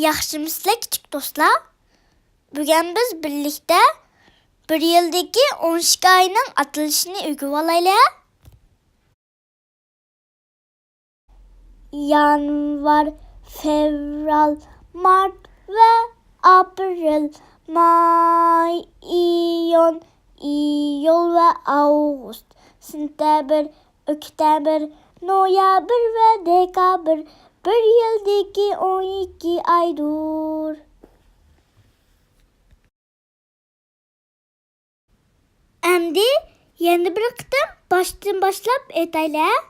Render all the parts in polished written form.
Yaxşımısınızlar küçük dostlar? Bugün biz birlikte bir yildiki 12 ayning atilishini o'rganib olaylik. Yanvar, fevral, mart ve aprel, may, iyun, iyul ve ağustos, sentabr, oktyabr, noyabr ve dekabr. Bir yildiki 12 aydır. Endi yeni bir kıtım baştan başlap etaylik.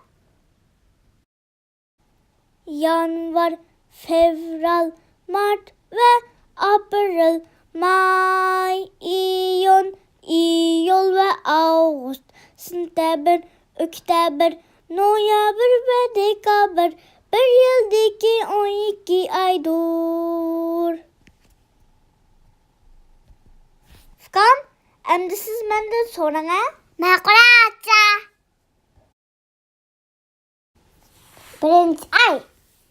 Yanvar, fevral, mart ve aprel, may, iyun, iyul ve ağustos, sentabr, oktyabr, noyabr ve dekabr. Bir yildiki 12 aydır. Fıkan, endi siz menden sorana. Uyghurcha. Birinci ay.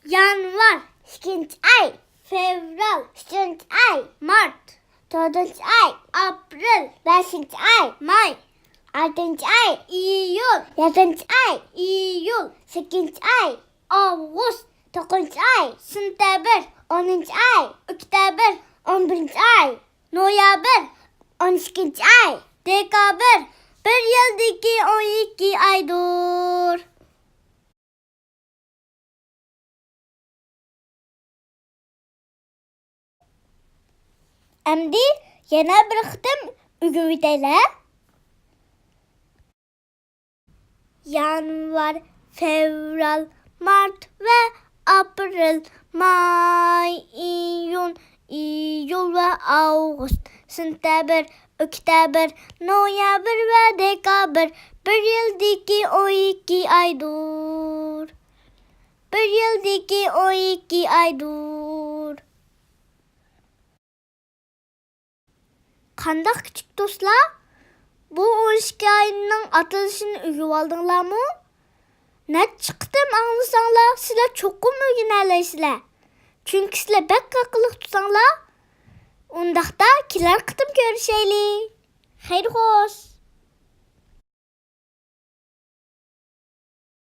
Yanvar, İkinci ay. fevral, Üçüncü ay. mart, Dördüncü ay. aprel, Beşinci ay. may, Altıncı ay. iyul, Yedinci ay. iyul, Sekizinci ay. ağustos, Dokuzuncu ay. sentabr, Onuncu ay. oktyabr, 11. ay. noyabr, 12. ay. dekabr. Bir yildiki 12 aydır. Endi yana bir kıtım o'rganib o'taylik. Yanvar, fevral, mart ve aprel, may, iyun, iyul ve ağustos, sentabr, oktyabr, noyabr ve dekabr. Bir yildiki 12 aydır. Bir yildiki 12 aydır. Qandaq küçük dostlar? Bu 12 ayning atilishini o'rganib oldinglarmi? Necha qitim anglasanglar, sizlar cho'qim o'rganalaysizlar. Chunki sizlar bak aqlli tutsanglar, undaqda kelar qitim ko'rishaylik. Xayr xo'sh.